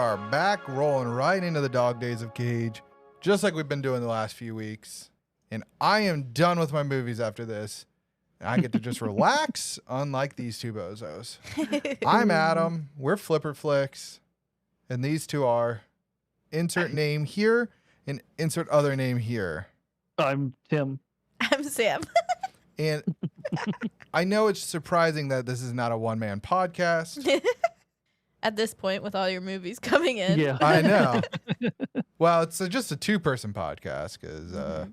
are back rolling right into the dog days of Cage, just like we've been doing the last few weeks. And I am done with my movies after this. And I get to just relax, unlike these two bozos. I'm Adam. We're Flipper Flicks. And these two are insert name here and insert other name here. I'm Tim. I'm Sam. And I know it's surprising that this is not a one-man podcast. At this point, with all your movies coming in. Yeah. I know. Well, it's just a two-person podcast because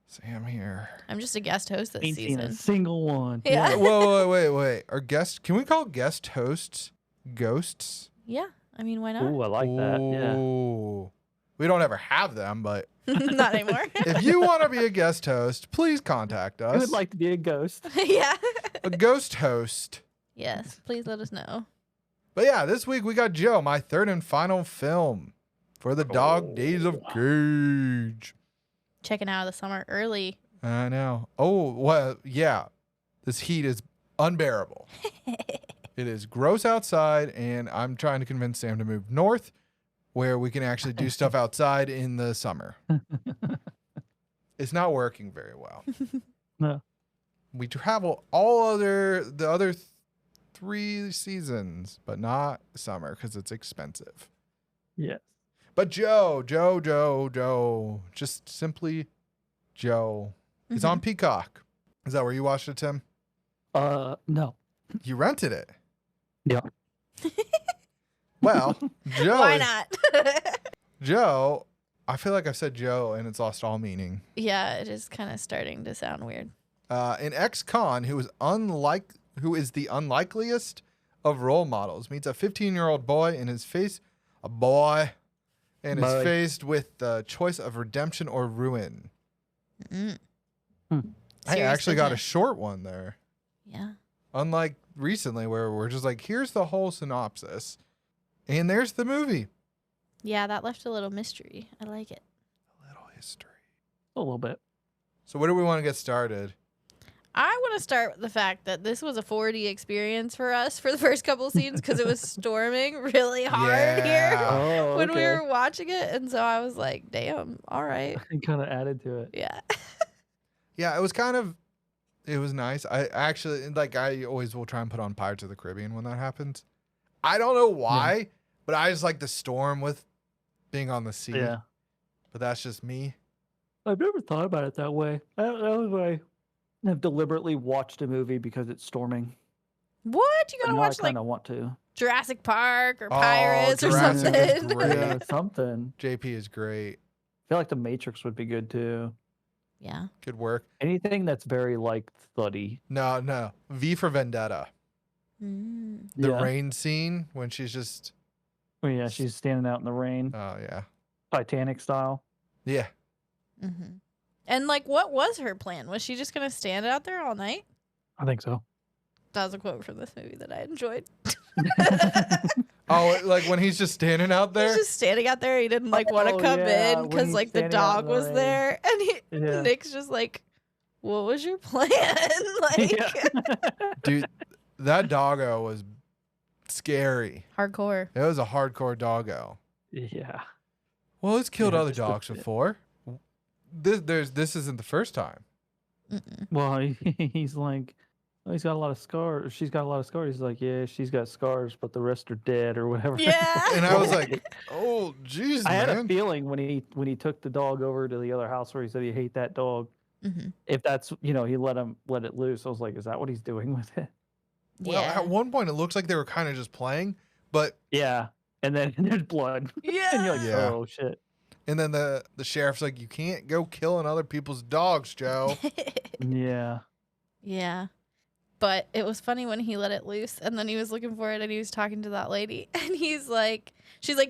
Sam here. I'm just a guest host this Ain't seen season. a single one. Yeah. Whoa, wait. Our guests, can we call guest hosts ghosts? Yeah. I mean, why not? Ooh, I like that. Yeah. Ooh. We don't ever have them, but Not anymore. if you want to be a guest host, please contact us. I would like to be a ghost. Yeah. A ghost host. Yes. Please let us know. But yeah, this week we got Joe, my third and final film for the Dog Days of Cage. Checking out of the summer early. I know. Oh, well, yeah. This heat is unbearable. It is gross outside, and I'm trying to convince Sam to move north where we can actually do stuff outside in the summer. It's not working very well. No. We travel the other 3 seasons, but not summer because it's expensive. Yes. But Joe, just simply Joe. He's on Peacock. Is that where you watched it, Tim? No. You rented it. Yeah. Well, Joe. Why not? Joe, I feel like I've said Joe and it's lost all meaning. Yeah, it is kind of starting to sound weird. An ex-con who is the unlikeliest of role models meets a 15-year-old boy and is faced with the choice of redemption or ruin. Mm. I Serious actually got a business. short one there. Yeah. Unlike recently where we're just like, here's the whole synopsis. And there's the movie. Yeah, that left a little mystery. I like it. A little history. A little bit. So where do we want to get started? I want to start with the fact that this was a 4D experience for us for the first couple scenes because it was storming really hard here Oh, when we okay. were watching it. And so I was like, damn, all right. It kind of added to it. Yeah. Yeah, it was nice. I actually, I always will try and put on Pirates of the Caribbean when that happens. I don't know why, but I just like the storm with being on the sea. Yeah. But that's just me. I've never thought about it that way. I have deliberately watched a movie because it's storming. What? You And gotta now I watch kind like of want to. Jurassic Park or Oh, Pirates or Jurassic is something. great. Yeah, something. JP is great. I feel like The Matrix would be good too. Yeah. Good work. Anything that's very like thuddy. No. V for Vendetta. Mm. The Yeah. rain scene when she's just, Oh yeah, she's standing out in the rain, oh yeah. Titanic style. Yeah. Mm-hmm. And like, what was her plan? Was she just gonna stand out there all night? I think so. That was a quote from this movie that I enjoyed. Oh, like when he's just standing out there? He's just standing out there. He didn't like want to Oh, come yeah, in when because he's like the standing out dog in the was rain. there, and Yeah. Nick's just like, "What was your plan?" Like Yeah. Dude, that doggo was scary. hardcore. It was a hardcore doggo. Yeah. Well, it's killed Yeah, other just a dogs bit. before. This isn't the first time. Mm-mm. Well, he's like, oh, he's got a lot of scars. She's got a lot of scars. He's like, yeah, she's got scars, but the rest are dead or whatever. Yeah. And I was like, oh, jeez, I had a man. feeling when he took the dog over to the other house where he said he hate that dog. Mm-hmm. If that's he let it loose. I was like, is that what he's doing with it? Well, Yeah. at one point, it looks like they were kind of just playing, but Yeah. And then there's blood. Yeah. And you're like, Yeah. oh shit. and then the sheriff's like, you can't go killing other people's dogs, Joe. Yeah. Yeah. But it was funny when he let it loose and then he was looking for it and he was talking to that lady and she's like,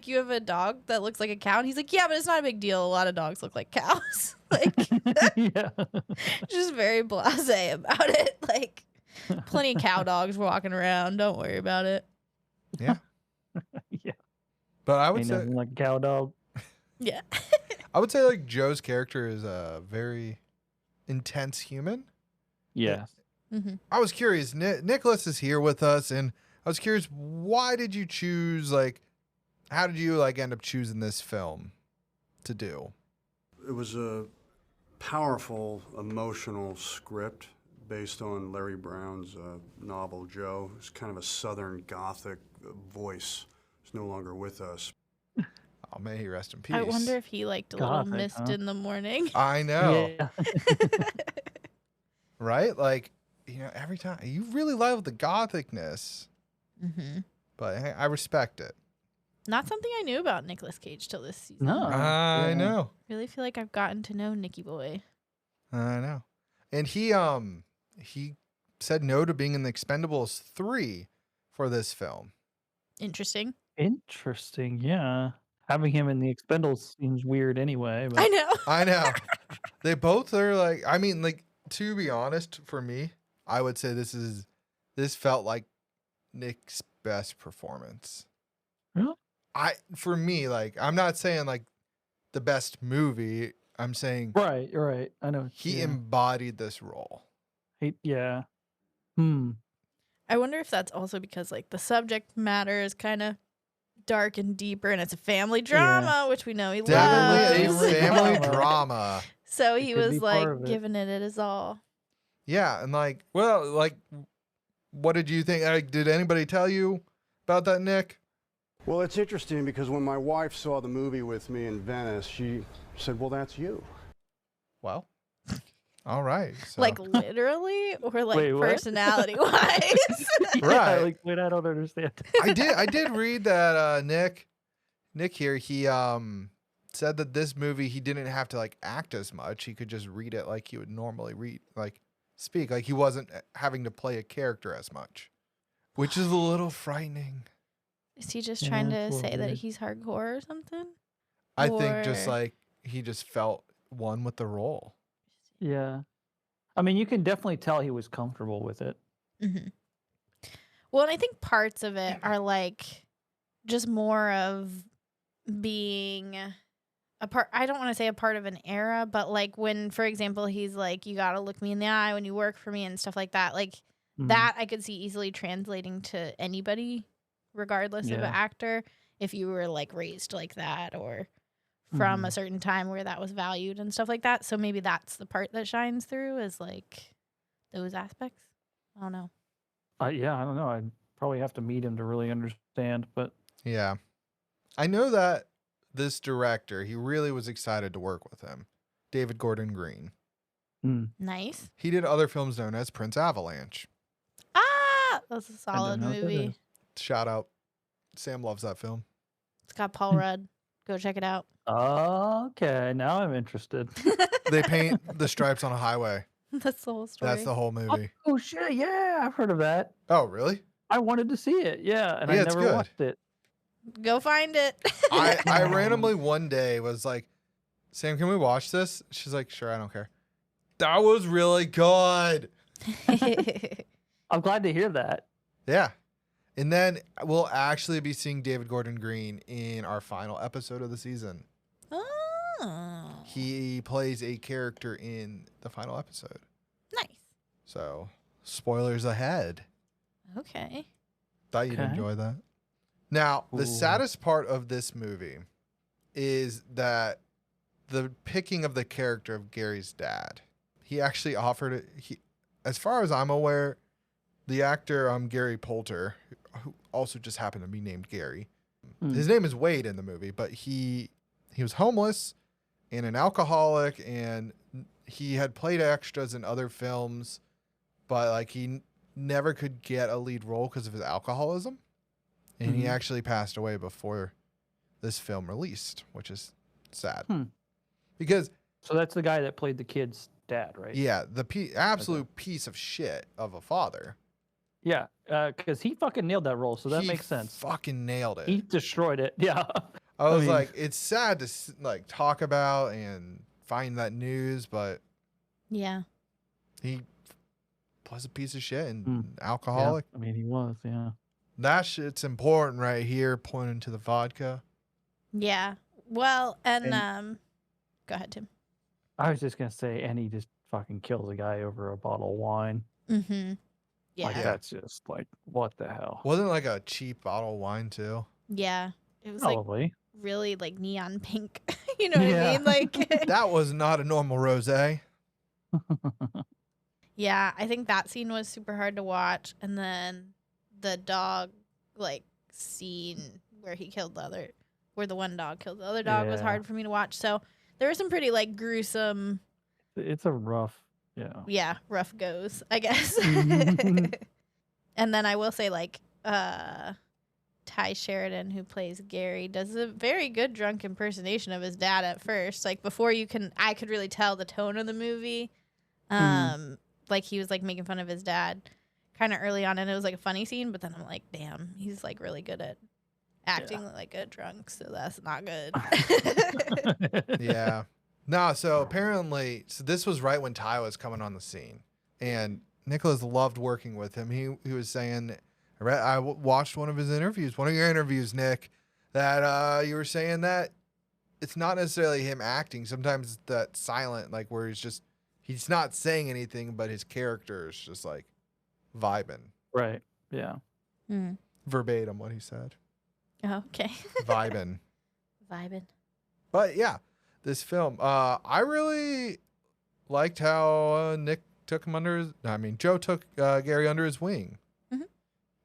you have a dog that looks like a cow? And he's like, yeah, but it's not a big deal. A lot of dogs look like cows. Like, Yeah. just very blasé about it. Like, plenty of cow dogs walking around. Don't worry about it. Yeah. Yeah. But I would Ain't say, nothing like a cow dog. Yeah. like Joe's character is a very intense human. Yeah. Mm-hmm. I was curious. Nicholas is here with us, and I was curious, why did you choose like how did you like end up choosing this film to do? It was a powerful, emotional script based on Larry Brown's novel Joe. It's kind of a Southern Gothic voice. He's no longer with us. Oh, may he rest in peace. I wonder if he liked a little Gothic, mist huh? in the morning. I know, Yeah. right? Like, you know, every time you really love the gothicness, Mm-hmm. but hey, I respect it. Not something I knew about Nicolas Cage till this season. No. I yeah. know. Really feel like I've gotten to know Nicky Boy. I know. And he said no to being in the Expendables 3 for this film. Interesting. Interesting. Yeah. Having him in the Expendables seems weird anyway. But I know. I know. They both are like, I mean, like, to be honest, for me, I would say this felt like Nick's best performance. Really? For me, like, I'm not saying like the best movie. I'm saying Right. I know. he yeah. embodied this role. Yeah. I wonder if that's also because like the subject matter is kind of dark and deeper, and it's a family drama, which we know he Definitely loves. a family drama. drama. So It he could was be part like of it. giving it his all. Yeah, and like, well, like, what did you think? Like, did anybody tell you about that, Nick? Well, it's interesting because when my wife saw the movie with me in Venice, she said, "Well, that's you." Well, all right. So. Like literally or like Wait, what? personality wise? Yeah, Right. Like, wait, I don't understand. I did read that Nick here, he said that this movie he didn't have to like act as much. He could just read it like he would normally read, like speak, like he wasn't having to play a character as much, which is a little frightening. Is he just Yeah, trying it's a to little say that weird. he's hardcore or something? I think just Or- like he just felt one with the role. Yeah. I mean, you can definitely tell he was comfortable with it. Mm-hmm. Well, and I think parts of it are like just more of being a part. I don't want to say a part of an era, but like when, for example, he's like, "You gotta look me in the eye when you work for me" and stuff like that. Like Mhm. that, I could see easily translating to anybody, regardless of an Yeah. actor, if you were like raised like that or from a Mhm. certain time where that was valued and stuff like that. So maybe that's the part that shines through is like those aspects. I don't know. Yeah, I don't know. I'd probably have to meet him to really understand, but Yeah. I know that this director, he really was excited to work with him. David Gordon Green. Nice. He did other films known as Prince Avalanche. Ah, that's a solid know what that movie. is. Shout out. Sam loves that film. It's got Paul Rudd. Go check it out. okay, now I'm interested. They paint the stripes on a highway. That's the whole story. That's the whole movie. Oh shit, yeah, I've heard of that. Oh, really? I wanted to see it, yeah, and Yeah, I it's never good. watched it. Go find it. I randomly one day was like, Sam, can we watch this? She's like, sure, I don't care. That was really good. I'm glad to hear that. Yeah. And then we'll actually be seeing David Gordon Green in our final episode of the season. Oh, He plays a character in the final episode. nice. So, spoilers ahead. Okay. Thought you'd Okay. enjoy that. Now, the Ooh. saddest part of this movie is that the picking of the character of Gary's dad. He actually offered it. As far as I'm aware, the actor Gary Poulter, who also just happened to be named Gary. Hmm. His name is Wade in the movie, but he was homeless and an alcoholic, and he had played extras in other films, but like he never could get a lead role because of his alcoholism. And he Mhm. actually passed away before this film released, which is sad. Hmm. Because So that's the guy that played the kid's dad, right? yeah, the absolute piece of shit of a father. Yeah, because he fucking nailed that role, so that He makes sense. Fucking nailed it. He destroyed it. Yeah. I was mean- like, it's sad to like talk about and find that news, but Yeah. he was a piece of shit and Hmm. alcoholic. Yeah, I mean, he was. Yeah. That shit's important right here, pointing to the vodka. Yeah. Well, and And- go ahead, Tim. I was just gonna say, and he just fucking kills a guy over a bottle of wine. Mm-hmm. Yeah. Like that's just like, what the hell? Wasn't it like a cheap bottle of wine too? Yeah. It was like Probably. really like neon pink. You know what I Yeah. mean? Like, That was not a normal rosé. yeah, I think that scene was super hard to watch. And then the dog, like, scene where where the one dog killed the other dog was Yeah. hard for me to watch. So there were some pretty, like, gruesome, It's a rough. Yeah. rough goes, I guess. Mhm. And then I will say, like, Ty Sheridan, who plays Gary, does a very good drunk impersonation of his dad at first. Like, before I could really tell the tone of the movie. Like, he was, like, making fun of his dad kind of early on, and it was, like, a funny scene, but then I'm like, damn, he's, like, really good at acting like a drunk, so that's not good. Yeah. No, so apparently, this was right when Ty was coming on the scene, and Nicholas loved working with him. He was saying, I watched one of his interviews, one of your interviews, Nick, that you were saying that it's not necessarily him acting. Sometimes that silent, like where he's not saying anything, but his character is just like vibing. Right. Yeah. Verbatim what he said. Oh, okay. Vibing. Vibing. But yeah, this film, I really liked how Joe took Gary under his wing. Mhm.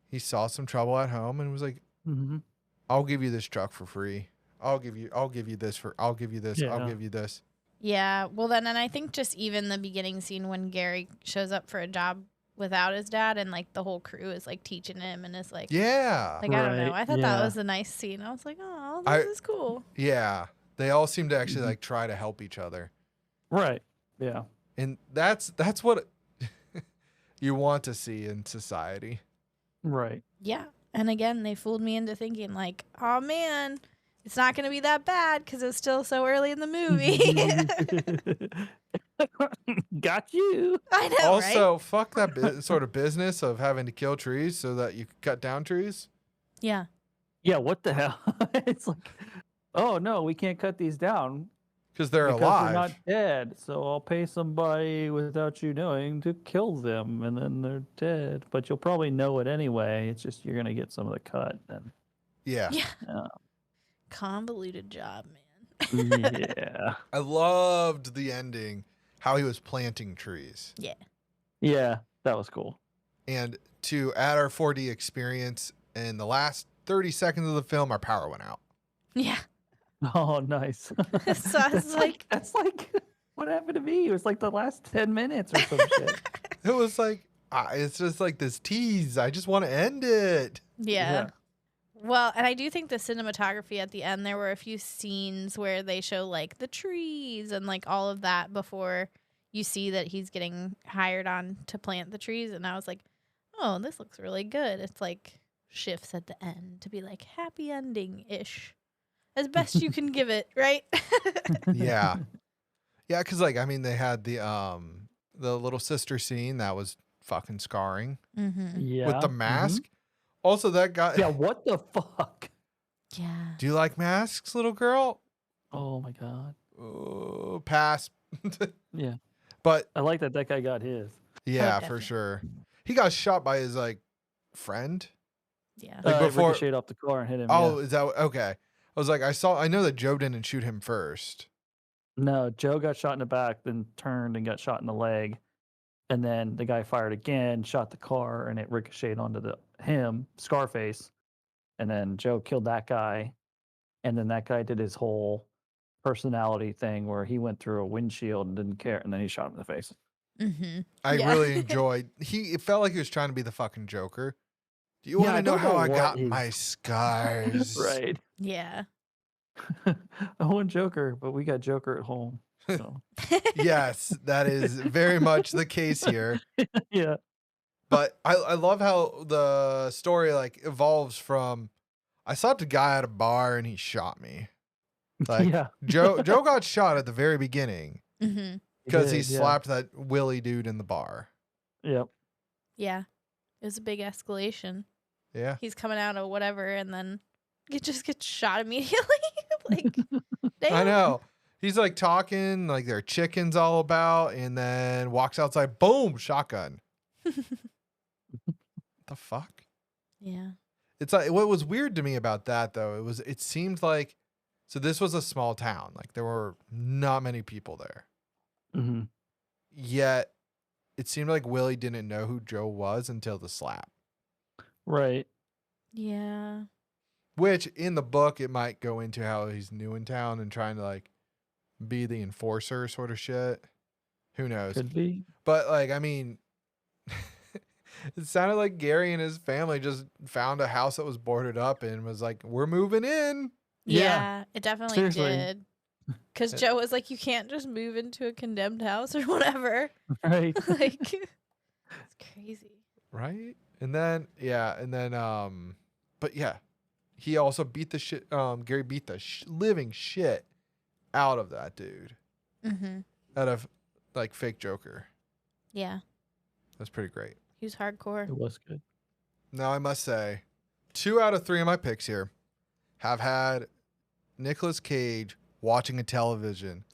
He saw some trouble at home and was like, Mm-hmm. I'll give you this truck for free. I'll give you this. I'll give you this. I'll Yeah. give you this. Yeah, well then, and I think just even the beginning scene when Gary shows up for a job without his dad, and like the whole crew is like teaching him, and is like, Yeah. like I don't know. Right, I thought that yeah. was a nice scene. I was like, oh, this is cool. Yeah. They all seem to actually Mhm. like try to help each other. Right. Yeah. And that's what you want to see in society. Right. Yeah, and again, they fooled me into thinking like, oh man, it's not gonna be that bad because it's still so early in the movie. Got you. I know, right? Also, fuck that sort of business of having to kill trees so that you can cut down trees. Yeah, Yeah. What the hell? It's like, oh no, we can't cut these down Because they're because alive. they're not dead. So I'll pay somebody without you knowing to kill them, and then they're dead. But you'll probably know it anyway. It's just you're gonna get some of the cut. Then. Yeah. Yeah. convoluted job, man. Yeah. I loved the ending, how he was planting trees. Yeah, Yeah. That was cool. And to add our 4D experience, in the last 30 seconds of the film, our power went out. yeah. Oh, nice. So I was like, that's like what happened to me. It was like the last 10 minutes or some shit. It was like, it's just like this tease. I just want to end it. yeah. Well, and I do think the cinematography at the end, there were a few scenes where they show like the trees and like all of that before you see that he's getting hired on to plant the trees. And I was like, oh, this looks really good. It's like shifts at the end to be like happy ending ish as best you can give it, right? Yeah. Yeah, because like, I mean, they had the little sister scene that was fucking scarring Mm-hmm. Yeah. with the mhm. mask. Also, that guy. Yeah, what the fuck? Yeah. Do you like masks, little girl? Oh my god. Oh, pass. Yeah. But I like that guy got his. yeah, for definitely. sure. He got shot by his like friend. Yeah. Like before- Ricocheted off the car and hit him. Oh, yeah. is that okay? I was like, I know that Joe didn't shoot him first. No, Joe got shot in the back, then turned and got shot in the leg. And then the guy fired again, shot the car, and it ricocheted onto him, Scarface. And then Joe killed that guy. And then that guy did his whole personality thing where he went through a windshield and didn't care. And then he shot him in the face. Mm-hmm. I Yeah. really enjoyed. It felt like he was trying to be the fucking Joker. Do you Yeah, want I to know don't how know I what got his- my scars? Right. Yeah. I want Joker, but we got Joker at home. So. Yes, that is very much the case here. Yeah. But I love how the story like evolves from I stopped a guy at a bar and he shot me. Like yeah. Joe got shot at the very beginning Mm-hmm. because he did, yeah. slapped that Willie dude in the bar. Yep. Yeah. It was a big escalation. Yeah. He's coming out of whatever and then it just gets shot immediately. Like, damn. I know. He's like talking like there are chickens all about and then walks outside, boom, shotgun. The fuck? Yeah. It's like what was weird to me about that though, it seemed like so this was a small town. Like there were not many people there. Mm-hmm. Yet it seemed like Willie didn't know who Joe was until the slap. Right. Yeah. Which in the book it might go into how he's new in town and trying to like be the enforcer sort of shit. Who knows? Could be. But like, I mean, it sounded like Gary and his family just found a house that was boarded up and was like, "We're moving in." Yeah, it definitely Seriously. did. Because Joe was like, you can't just move into a condemned house or whatever. Right. Like, it's crazy. Right? And then but yeah, he also beat the shit. Gary beat the living shit out of that dude, Mm-hmm. out of like fake Joker. Yeah, That's pretty great. he was hardcore. It was good. Now I must say, 2 out of 3 of my picks here have had Nicolas Cage watching a television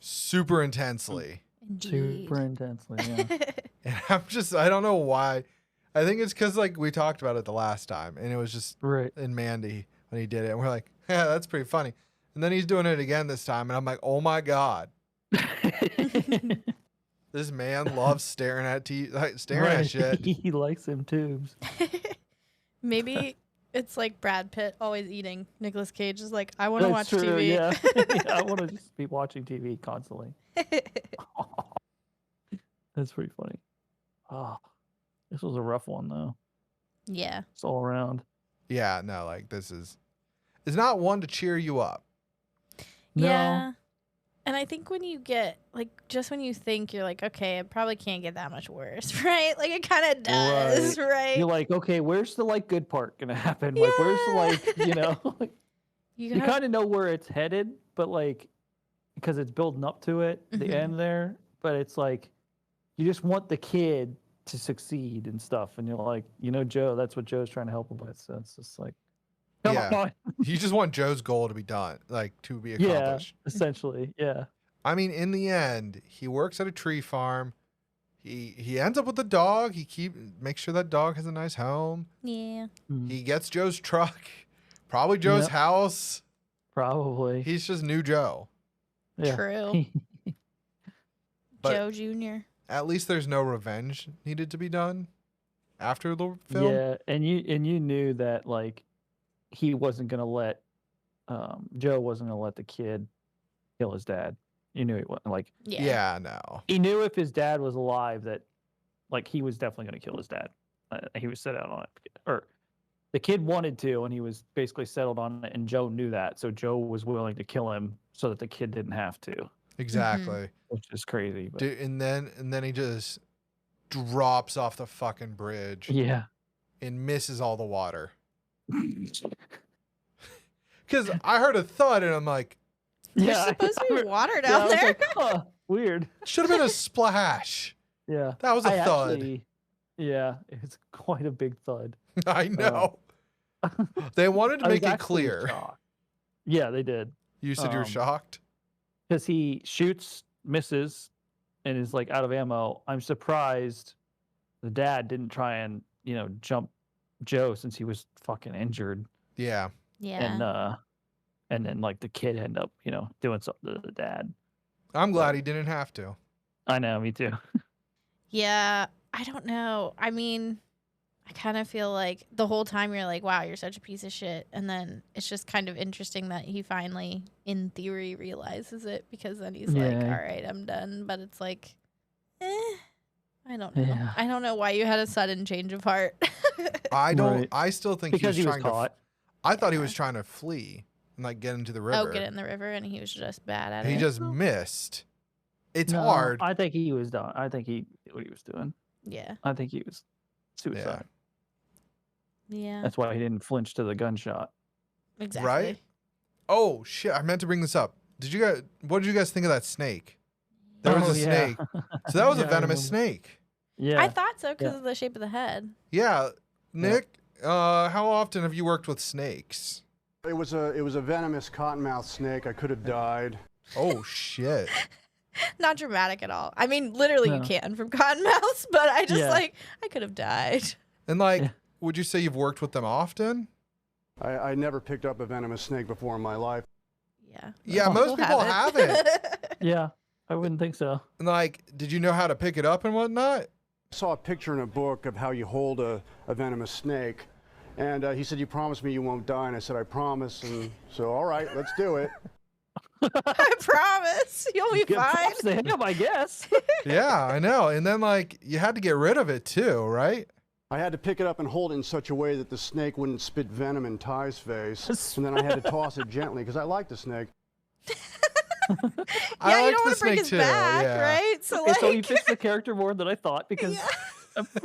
super intensely. Indeed. Super intensely, yeah. And I don't know why. I think it's because like we talked about it the last time and it was just Right. in Mandy when he did it. And we're like, yeah, that's pretty funny. And then he's doing it again this time. And I'm like, oh my God, this man loves staring at at shit. He likes them tubes. Maybe it's like Brad Pitt always eating. Nicolas Cage is like, I want to watch That's true, TV. Yeah. Yeah, I want to just be watching TV constantly. That's pretty funny. Oh, this was a rough one though. Yeah. It's all around. Yeah, no, like it's not one to cheer you up. No. Yeah. And I think when you get, like, just when you think you're like, okay, it probably can't get that much worse, right? Like, it kind of does, right? You're like, okay, where's the like good part gonna happen? Like, where's the like, like, you kind of know where it's headed, but like, because it's building up to it, the Mhm. end there. But it's like, you just want the kid to succeed and stuff, and you're like, Joe, that's what Joe's trying to help him with. So it's just like, come Yeah. on. You just want Joe's goal to be done, like to be Yeah, accomplished. essentially, yeah. I mean, in the end, he works at a tree farm. He ends up with a dog. Makes sure that dog has a nice home. Yeah. Mhm. He gets Joe's truck, probably Joe's Yep. house. Probably. He's just new Joe. Yeah. True. But- Joe Jr. At least there's no revenge needed to be done after the film. Yeah, and you knew that like he wasn't gonna let Joe wasn't gonna let the kid kill his dad. You knew he wasn't. Like Yeah. Yeah, no. he knew if his dad was alive that like he was definitely gonna kill his dad. He was set out on it, or the kid wanted to, and he was basically settled on it. And Joe knew that, so Joe was willing to kill him so that the kid didn't have to, Exactly. which is crazy. But Dude, and then he just drops off the fucking bridge yeah, and misses all the water. Because I heard a thud and I'm like, There's supposed to be water yeah, I down was there. like, huh, weird. should have been a splash. Yeah. That was a I thud. actually- yeah, it's quite a big thud. I know. They wanted to I was make it actually clear. shocked. Yeah, they did. You said you were Um, shocked? Because he shoots, misses, and is like out of ammo. I'm surprised the dad didn't try and, jump Joe since he was fucking injured. Yeah. Yeah. And then like the kid ended up, doing something to the dad. I'm glad he didn't have to. I know, me too. Yeah. I don't know. I mean, I kind of feel like the whole time you're like, wow, you're such a piece of shit. And then it's just kind of interesting that he finally, in theory, realizes it, because then he's like, all Yeah. right, I'm done. But it's like, I don't know. Yeah. I don't know why you had a sudden change of heart. I don't. Right. I still think Because he he was was trying caught. I thought he Yeah. was trying to flee and like get into the river. Oh, get in the river, and he was just bad at He it. just missed. It's No, hard. I think he was done. I think he knew what he was doing. Yeah. I think he was suicide. Yeah. That's why he didn't flinch to the gunshot. Exactly. Right? Oh shit! I meant to bring this up. What did you guys think of that snake? There was a snake. So that was Yeah, a I venomous remember. snake. Yeah. I thought so because Yeah. of the shape of the head. Yeah, Nick. How often have you worked with snakes? It was a venomous cottonmouth snake. I could have died. Oh shit! Not dramatic at all. I mean, literally, you No. can from cottonmouths, but I just Yeah. I could have died. And like, Yeah. would you say you've worked with them often? I never picked up a venomous snake before in my life. Yeah. Yeah, most people haven't. Yeah, I wouldn't think so. Like, did you know how to pick it up and whatnot? I saw a picture in a book of how you hold a venomous snake. And he said, you promise me you won't die. And I said, I promise. And so, all right, let's do it. I promise. You'll be Good fine. props to him, I guess. Yeah, I know. And then, like, you had to get rid of it too, right? I had to pick it up and hold it in such a way that the snake wouldn't spit venom in Ty's face. And then I had to toss it gently because I like the snake. Yeah, you don't want to break his back, right? So, Okay, so he fits the character more than I thought because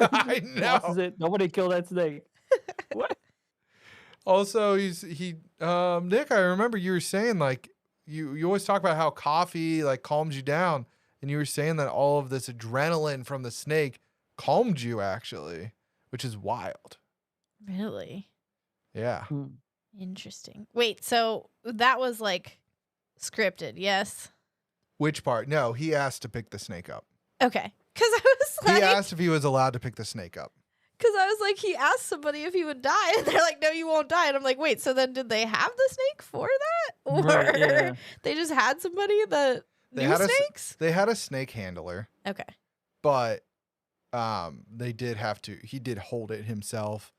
I know. tosses it. Nobody killed that snake. What? Also, Nick, I remember you were saying, like, you always talk about how coffee, like, calms you down. And you were saying that all of this adrenaline from the snake calmed you, actually, which is wild. Really? Yeah. Interesting. Wait, so that was like scripted, yes? Which part? No, he asked to pick the snake up. Okay. Because I was like, He asked if he was allowed to pick the snake up. because I was like, he asked somebody if he would die, and they're like, no, you won't die. And I'm like, wait, so then did they have the snake for that? Or Right, yeah. they just had somebody that They knew had snakes? They had a snake handler, Okay. but they did have to. He did hold it himself,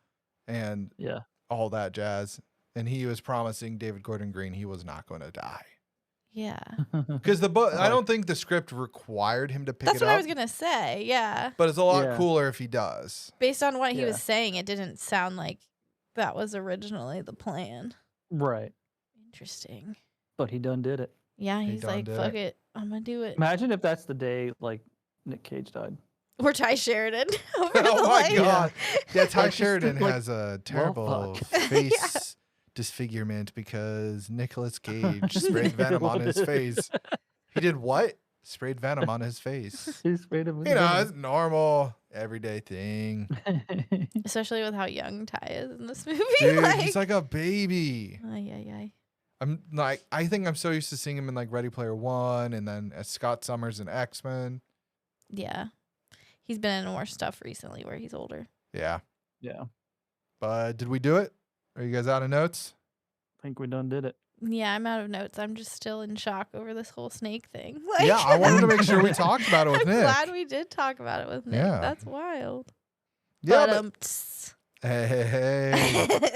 and Yeah. all that jazz. And he was promising David Gordon Green he was not going to die. Yeah. Because the book, I don't think the script required him to pick That's it what up. I was going to say. Yeah. But it's a lot Yeah. cooler if he does. Based on what he Yeah. was saying, it didn't sound like that was originally the plan. Right. Interesting. But he done did it. Yeah, He he's done like, did fuck it. I'm going to do it. Imagine if that's the day like Nick Cage died. Or Ty Sheridan over Oh the my lake. God. Yeah, Ty Like, just Sheridan like, has a terrible fuck. face disfigurement because Nicolas Cage sprayed venom on his face. He did what? Sprayed venom on his face. He sprayed him with You know, venom. it's normal, everyday thing. Especially with how young Ty is in this movie. Dude, like, he's like a baby. ay. I'm like, I think I'm so used to seeing him in like Ready Player One and then as Scott Summers in X-Men. Yeah. He's been in more stuff recently where he's older. Yeah. Yeah. But did we do it? Are you guys out of notes? I think we done did it. Yeah, I'm out of notes. I'm just still in shock over this whole snake thing. Like, Yeah, I wanted to make sure we talked about it with I'm Nick. glad we did talk about it with Nick. Yeah. That's wild. Yeah, But, hey.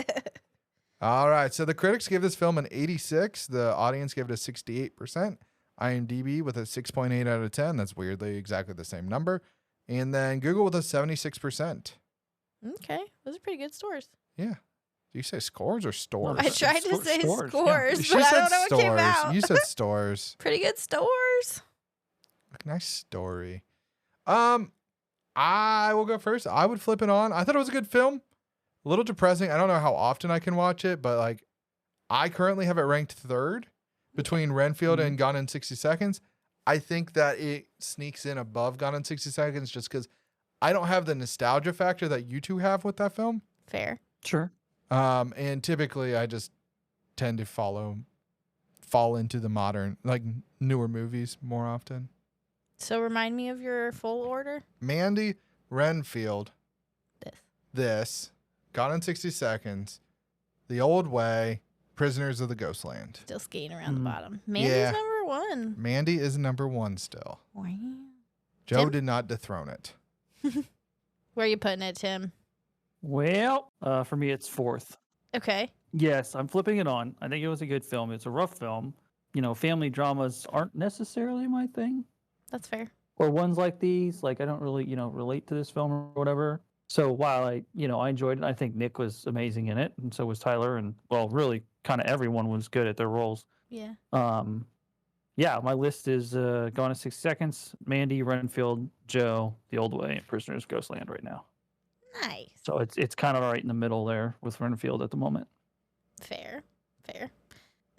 All right. So the critics gave this film an 86. The audience gave it a 68%. IMDb with a 6.8 out of 10. That's weirdly exactly the same number. And then Google with a 76%. okay, those are pretty good scores. Yeah. Do you say scores or stores? I tried to say Scores, scores, yeah. She but I said don't know what came stores. out. You said stores. Pretty good stores. Nice story. I will go first. I would flip it on. I thought it was a good film. A little depressing. I don't know how often I can watch it, but like I currently have it ranked third between Renfield and Gone in 60 Seconds. I think that it sneaks in above Gone in 60 Seconds just because I don't have the nostalgia factor that you two have with that film. Fair. Sure. And typically I just tend to fall into the modern, like newer movies more often. So remind me of your full order. Mandy, Renfield, This. this, Gone in 60 Seconds, The Old Way, Prisoners of the Ghostland. Still skating around the Mhm. bottom. Mandy's Yeah. number one. Mandy is number one still. Wow. Joe Tim? did not dethrone it. Where are you putting it, Tim? Well, for me, it's fourth. Okay. Yes, I'm flipping it on. I think it was a good film. It's a rough film. You know, family dramas aren't necessarily my thing. That's fair. Or ones like these. Like, I don't really, relate to this film or whatever. So while I enjoyed it, I think Nick was amazing in it. And so was Tyler. And, well, really kind of everyone was good at their roles. Yeah. Yeah, my list is Gone in 60 Seconds, Mandy, Renfield, Joe, The Old Way, and Prisoners of Ghostland right now. Nice. So it's kind of right in the middle there with Renfield at the moment. Fair.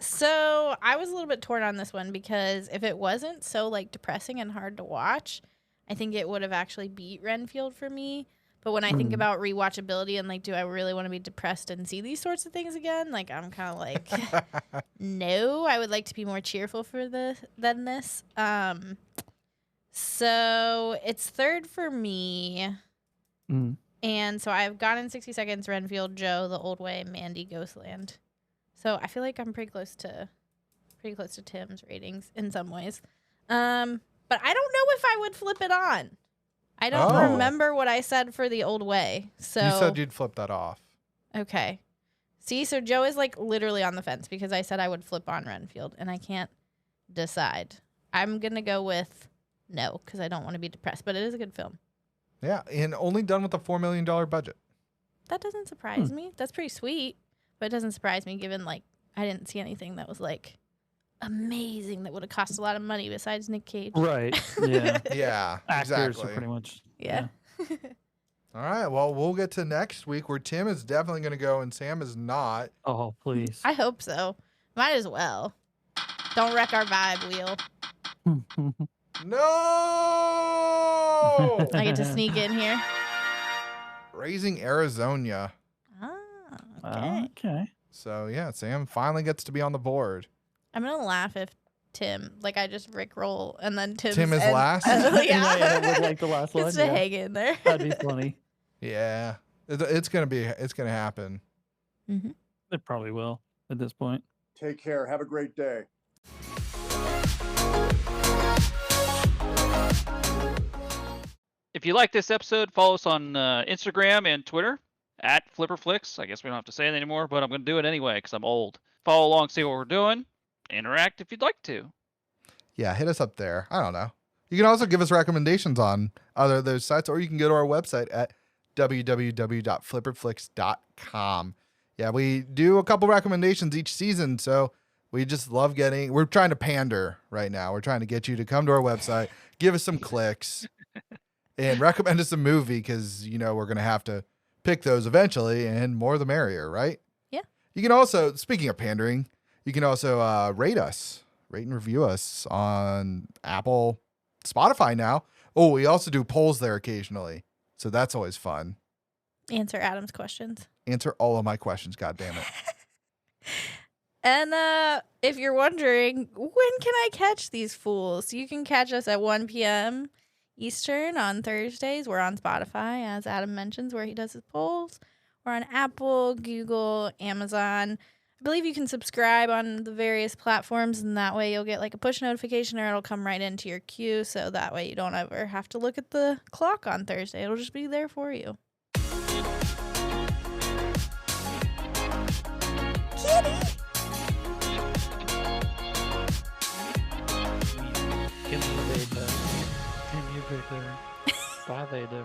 So I was a little bit torn on this one because if it wasn't so like depressing and hard to watch, I think it would have actually beat Renfield for me. But when I think about rewatchability and like, do I really want to be depressed and see these sorts of things again? Like, I'm kind of like, no, I would like to be more cheerful than this. So it's third for me. And so I've Gone in 60 Seconds, Renfield, Joe, The Old Way, Mandy, Ghostland. So I feel like I'm pretty close to Tim's ratings in some ways. But I don't know if I would flip it on. I don't remember what I said for The Old Way. So You said you'd flip that off. Okay. See, so Joe is like literally on the fence because I said I would flip on Renfield and I can't decide. I'm going to go with no because I don't want to be depressed, but it is a good film. Yeah, and only done with a $4 million budget. That doesn't surprise me. That's pretty sweet, but it doesn't surprise me given like I didn't see anything that was like amazing that would have cost a lot of money besides Nick Cage. Right. Yeah. Yeah, Actors exactly. are pretty much. Yeah. All right, well, we'll get to next week where Tim is definitely going to go and Sam is not. Oh, please. I hope so. Might as well. Don't wreck our vibe, Wheel. No! I get to sneak in here. Raising Arizona. Okay. Okay. So, yeah, Sam finally gets to be on the board. I'm going to laugh if Tim, like I just Rickroll and then Tim is last? Yeah. It looked like the last one. Gets to hang in there. That'd be funny. Yeah, it's going to happen. Mm-hmm. It probably will at this point. Take care. Have a great day. If you like this episode, follow us on Instagram and Twitter at FlipperFlix. I guess we don't have to say it anymore, but I'm going to do it anyway because I'm old. Follow along, see what we're doing. Interact if you'd like to. Yeah, hit us up there. I don't know. You can also give us recommendations on other of those sites, or you can go to our website at www.flipperflix.com. Yeah, we do a couple recommendations each season, so we just love we're trying to pander right now. We're trying to get you to come to our website, give us some clicks, and recommend us a movie because, you know, we're going to have to pick those eventually, and more the merrier, right? Yeah. You can also, speaking of pandering, you can also rate and review us on Apple, Spotify now. Oh, we also do polls there occasionally. So that's always fun. Answer Adam's questions. Answer all of my questions, God damn it. And if you're wondering, when can I catch these fools? You can catch us at 1 p.m. Eastern on Thursdays. We're on Spotify, as Adam mentions, where he does his polls. We're on Apple, Google, Amazon. I believe you can subscribe on the various platforms, and that way you'll get like a push notification or it'll come right into your queue. So that way you don't ever have to look at the clock on Thursday. It'll just be there for you. Kitty! Can you be there? Bye, later.